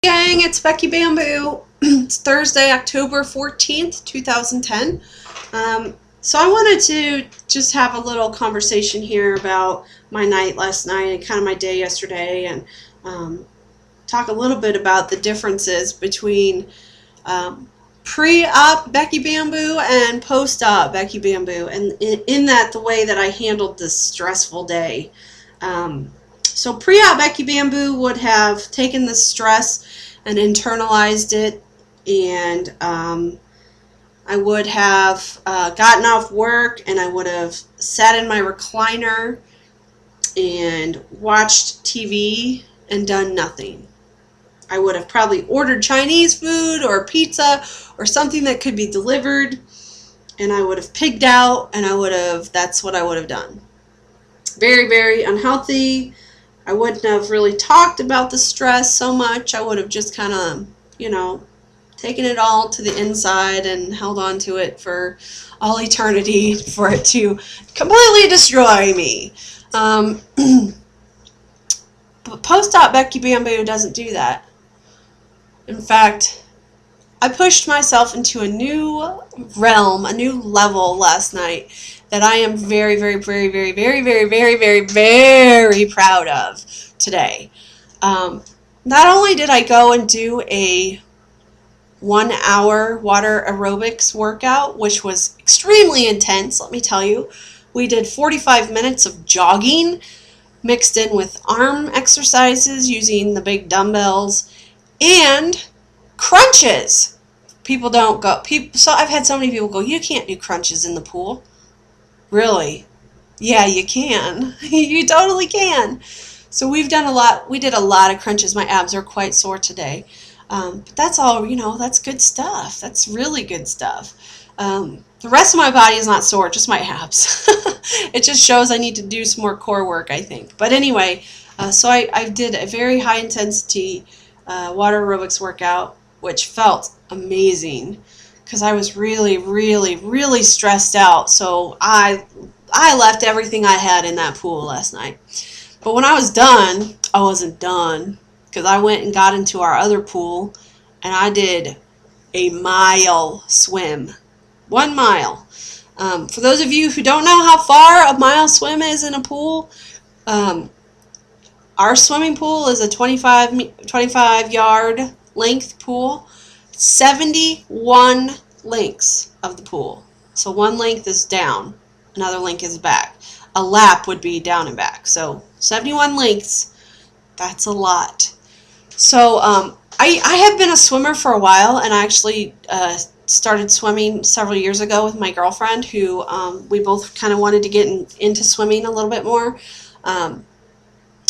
Gang, it's Becky Bamboo. It's Thursday, October 14th, 2010. So I wanted to just have a little conversation here about my night last night and kind of my day yesterday, and talk a little bit about the differences between pre-op Becky Bamboo and post-op Becky Bamboo, and in that the way that I handled this stressful day. So pre-op Becky Bamboo would have taken the stress and internalized it, and I would have gotten off work and I would have sat in my recliner and watched TV and done nothing. I would have probably ordered Chinese food or pizza or something that could be delivered, and I would have pigged out, and that's what I would have done. Very, very unhealthy. I wouldn't have really talked about the stress so much. I would have just kind of, taken it all to the inside and held on to it for all eternity for it to completely destroy me. But post-op Becky Bamboo doesn't do that. In fact, I pushed myself into a new realm, a new level last night that I am very, very, very, very, very, very, very, very, very proud of today. Not only did I go and do a 1-hour water aerobics workout, which was extremely intense, let me tell you. We did 45 minutes of jogging mixed in with arm exercises using the big dumbbells and crunches. So I've had so many people go, "You can't do crunches in the pool." Really? Yeah, you can. You totally can. So we did a lot of crunches. My abs are quite sore today. But that's all, that's good stuff. That's really good stuff. The rest of my body is not sore, just my abs. It just shows I need to do some more core work, I think. But anyway, so I did a very high intensity water aerobics workout, which felt amazing because I was really, really, really stressed out. So I left everything I had in that pool last night. But when I was done, I wasn't done, because I went and got into our other pool and I did a mile swim. 1 mile. For those of you who don't know how far a mile swim is in a pool, our swimming pool is a 25-yard length pool. 71 lengths of the pool. So one length is down, another length is back. A lap would be down and back. So 71 lengths, that's a lot. So I have been a swimmer for a while, and I actually started swimming several years ago with my girlfriend, who we both kind of wanted to get into swimming a little bit more.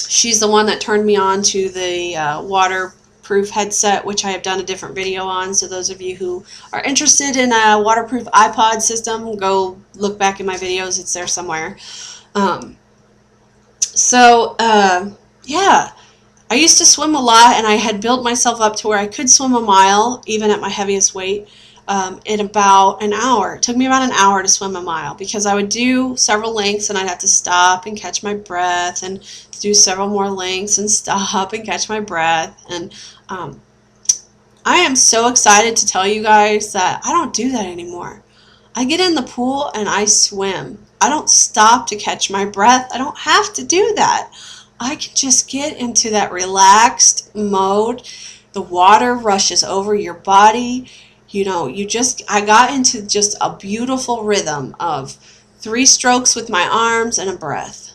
She's the one that turned me on to the waterproof headset, which I have done a different video on. So those of you who are interested in a waterproof iPod system, go look back in my videos. It's there somewhere. Yeah. I used to swim a lot, and I had built myself up to where I could swim a mile, even at my heaviest weight, in about an hour. It took me about an hour to swim a mile, because I would do several lengths, and I'd have to stop and catch my breath, and do several more lengths, and stop and catch my breath. And I am so excited to tell you guys that I don't do that anymore. I get in the pool and I swim. I don't stop to catch my breath. I don't have to do that. I can just get into that relaxed mode. The water rushes over your body. I got into just a beautiful rhythm of 3 strokes with my arms and a breath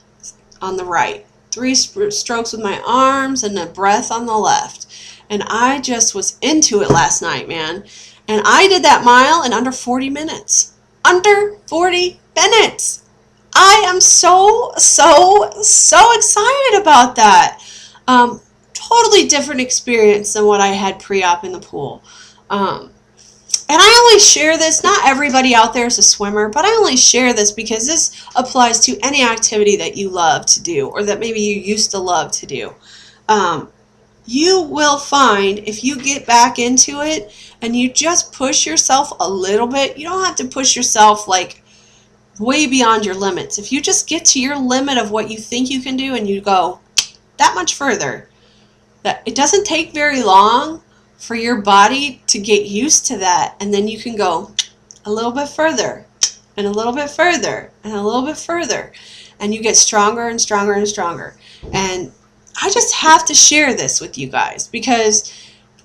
on the right. 3 strokes with my arms and a breath on the left. And I just was into it last night, man. And I did that mile in under 40 minutes. Under 40 minutes. I am so excited about that. Totally different experience than what I had pre-op in the pool. And I only share this, not everybody out there is a swimmer, but I only share this because this applies to any activity that you love to do, or that maybe you used to love to do. You will find, if you get back into it and you just push yourself a little bit, you don't have to push yourself like way beyond your limits. If you just get to your limit of what you think you can do and you go that much further, that it doesn't take very long for your body to get used to that, and then you can go a little bit further and a little bit further and a little bit further, and you get stronger and stronger and stronger. And I just have to share this with you guys because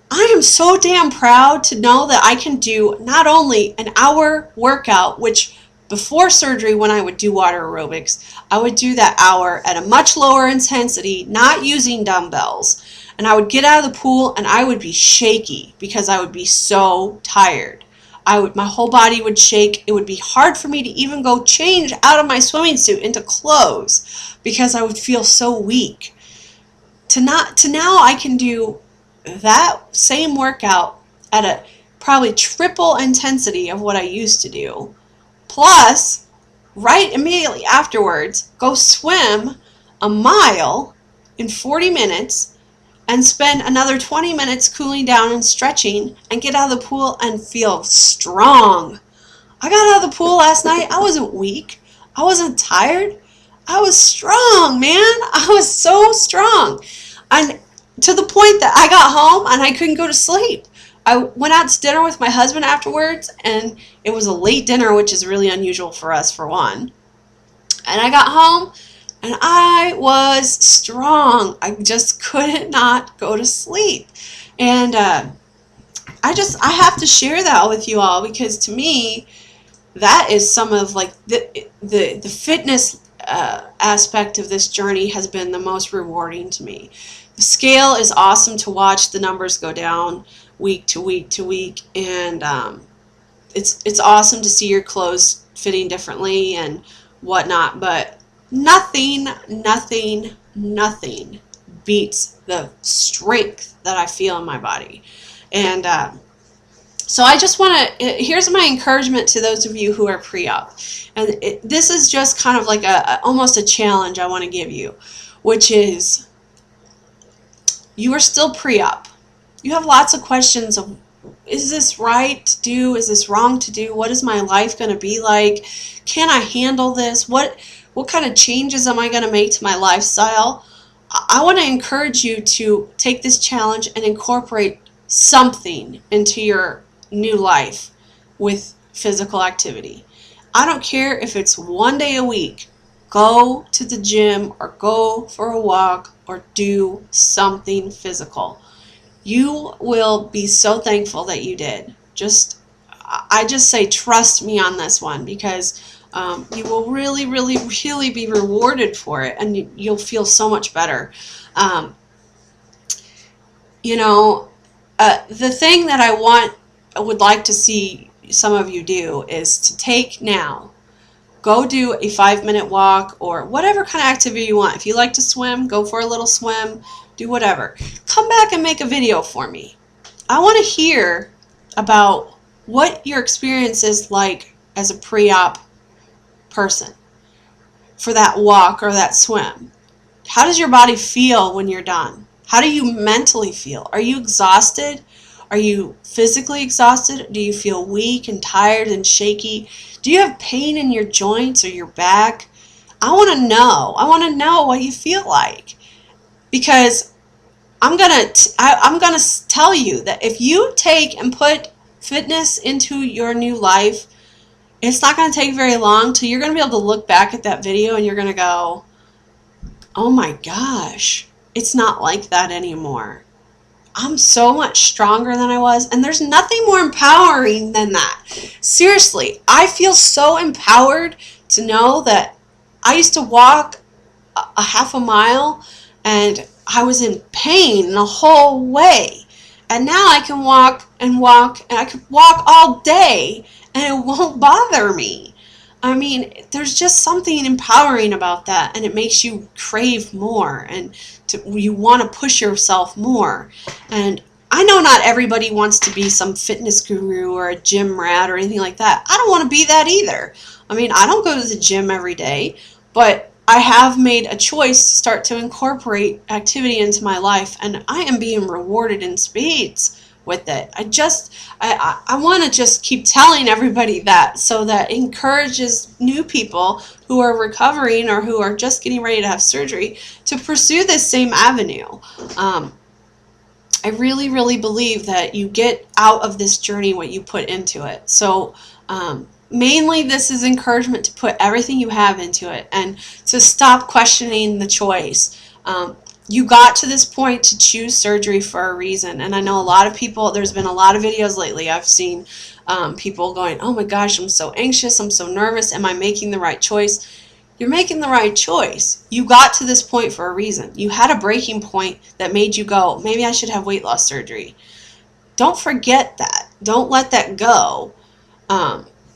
I am so damn proud to know that I can do not only an hour workout, which before surgery, when I would do water aerobics, I would do that hour at a much lower intensity, not using dumbbells. And I would get out of the pool and I would be shaky because I would be so tired. My whole body would shake. It would be hard for me to even go change out of my swimming suit into clothes because I would feel so weak. To now I can do that same workout at a probably triple intensity of what I used to do. Plus, right immediately afterwards, go swim a mile in 40 minutes and spend another 20 minutes cooling down and stretching and get out of the pool and feel strong. I got out of the pool last night. I wasn't weak. I wasn't tired. I was strong, man. I was so strong. And to the point that I got home and I couldn't go to sleep. I went out to dinner with my husband afterwards, and it was a late dinner, which is really unusual for us, for one. And I got home, and I was strong. I just could not go to sleep. And I have to share that with you all because to me, that is some of like the fitness aspect of this journey has been the most rewarding to me. The scale is awesome to watch the numbers go down week to week to week, and it's awesome to see your clothes fitting differently and whatnot, but nothing beats the strength that I feel in my body. And so I just want to, here's my encouragement to those of you who are pre-op, and this is just kind of like almost a challenge I want to give you, which is you are still pre-op. You have lots of questions of, is this right to do? Is this wrong to do? What is my life going to be like? Can I handle this? What kind of changes am I going to make to my lifestyle? I want to encourage you to take this challenge and incorporate something into your new life with physical activity. I don't care if it's one day a week. Go to the gym or go for a walk or do something physical. You will be so thankful that you did. I just say trust me on this one because you will really, really, really be rewarded for it, and you'll feel so much better. The thing that I would like to see some of you do is to take now, go do a 5-minute walk or whatever kind of activity you want. If you like to swim, go for a little swim, do whatever. Come back and make a video for me. I want to hear about what your experience is like as a pre-op person for that walk or that swim. How does your body feel when you're done? How do you mentally feel? Are you exhausted? Are you physically exhausted? Do you feel weak and tired and shaky? Do you have pain in your joints or your back? I want to know. I want to know what you feel like, because I'm gonna tell you that if you take and put fitness into your new life, it's not going to take very long till you're going to be able to look back at that video and you're going to go, oh my gosh, it's not like that anymore. I'm so much stronger than I was, and there's nothing more empowering than that. Seriously, I feel so empowered to know that I used to walk a half a mile and I was in pain the whole way. And now I can walk and I could walk all day and it won't bother me. I mean, there's just something empowering about that, and it makes you crave more and you want to push yourself more. And I know not everybody wants to be some fitness guru or a gym rat or anything like that. I don't want to be that either. I mean, I don't go to the gym every day, but I have made a choice to start to incorporate activity into my life, and I am being rewarded in spades with it. I want to just keep telling everybody that, so that encourages new people who are recovering or who are just getting ready to have surgery to pursue this same avenue. I really, really believe that you get out of this journey what you put into it. So mainly this is encouragement to put everything you have into it and to stop questioning the choice. You got to this point to choose surgery for a reason. And I know a lot of people, there's been a lot of videos lately I've seen people going, oh my gosh, I'm so anxious, I'm so nervous, am I making the right choice? You're making the right choice. You got to this point for a reason. You had a breaking point that made you go, maybe I should have weight loss surgery. Don't forget that. Don't let that go.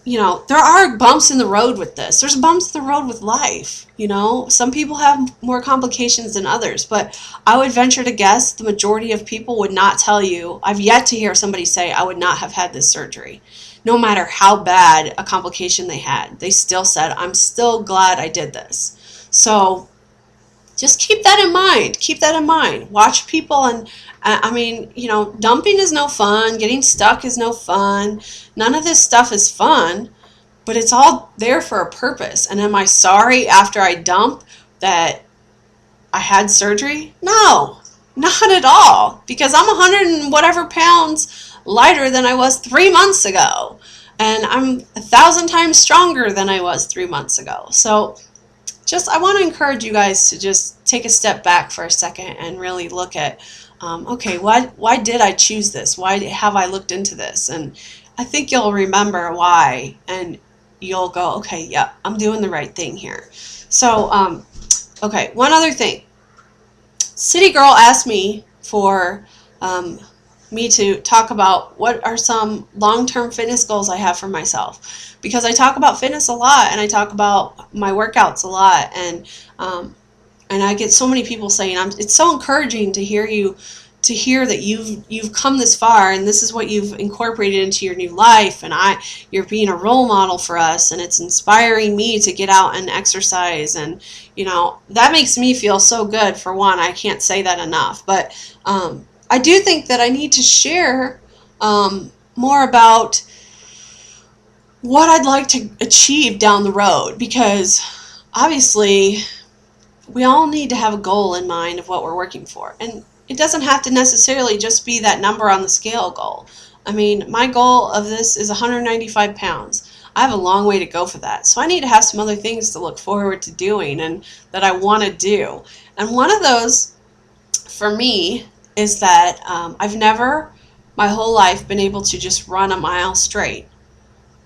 You know, there are bumps in the road with this. There's bumps in the road with life. You know, some people have more complications than others, but I would venture to guess the majority of people would not tell you. I've yet to hear somebody say, I would not have had this surgery. No matter how bad a complication they had, they still said, I'm still glad I did this. So just keep that in mind. Keep that in mind. Watch people, and I mean, you know, dumping is no fun. Getting stuck is no fun. None of this stuff is fun, but it's all there for a purpose. And am I sorry after I dump that I had surgery? No, not at all, because I'm 100 and whatever pounds lighter than I was 3 months ago, and I'm 1,000 times stronger than I was 3 months ago. So just, I want to encourage you guys to just take a step back for a second and really look at, okay, why did I choose this? Why have I looked into this? And I think you'll remember why, and you'll go, okay, yeah, I'm doing the right thing here. So, okay, one other thing. City Girl asked me for me to talk about what are some long-term fitness goals I have for myself, because I talk about fitness a lot and I talk about my workouts a lot, and I get so many people saying, it's so encouraging to hear that you've come this far and this is what you've incorporated into your new life, and you're being a role model for us, and it's inspiring me to get out and exercise. And you know, that makes me feel so good. For one, I can't say that enough, but I do think that I need to share more about what I'd like to achieve down the road, because obviously we all need to have a goal in mind of what we're working for, and it doesn't have to necessarily just be that number on the scale goal. I mean, my goal of this is 195 pounds. I have a long way to go for that, so I need to have some other things to look forward to doing and that I want to do. And one of those for me is that I've never my whole life been able to just run a mile straight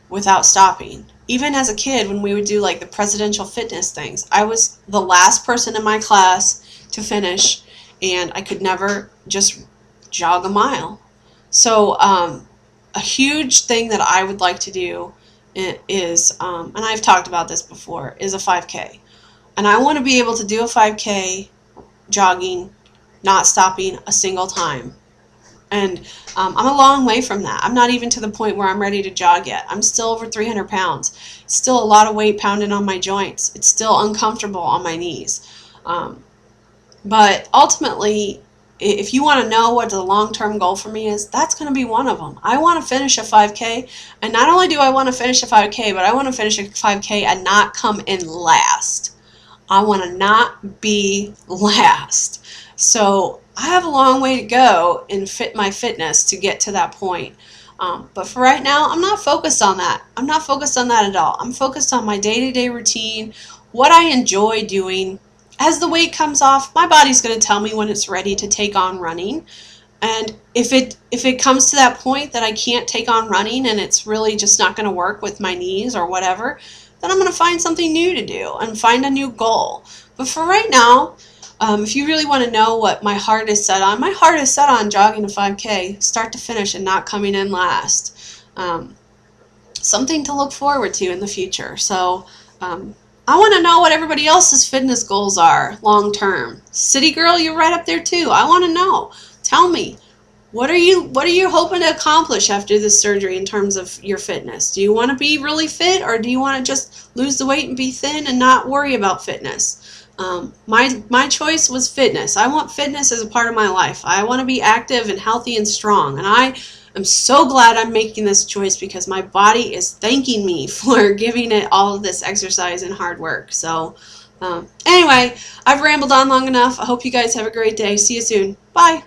without stopping. Even as a kid, when we would do like the presidential fitness things, I was the last person in my class to finish, and I could never just jog a mile. So a huge thing that I would like to do is, and I've talked about this before, is a 5K. And I want to be able to do a 5K jogging, not stopping a single time. And I'm a long way from that. I'm not even to the point where I'm ready to jog yet. I'm still over 300 pounds. It's still a lot of weight pounding on my joints. It's still uncomfortable on my knees. But ultimately, if you want to know what the long-term goal for me is, that's going to be one of them. I want to finish a 5K, and not only do I want to finish a 5K, but I want to finish a 5K and not come in last. I want to not be last. So I have a long way to go in my fitness to get to that point. But for right now, I'm not focused on that. I'm not focused on that at all. I'm focused on my day-to-day routine, what I enjoy doing. As the weight comes off, my body's going to tell me when it's ready to take on running. And if it comes to that point that I can't take on running and it's really just not going to work with my knees or whatever, then I'm going to find something new to do and find a new goal. But for right now, if you really want to know what my heart is set on, my heart is set on jogging a 5K, start to finish, and not coming in last. Something to look forward to in the future. So I want to know what everybody else's fitness goals are long term. City Girl, you're right up there too. I want to know. Tell me, what are you hoping to accomplish after this surgery in terms of your fitness? Do you want to be really fit, or do you want to just lose the weight and be thin and not worry about fitness? My choice was fitness. I want fitness as a part of my life. I want to be active and healthy and strong, and I am so glad I'm making this choice because my body is thanking me for giving it all of this exercise and hard work. So anyway, I've rambled on long enough. I hope you guys have a great day. See you soon. Bye.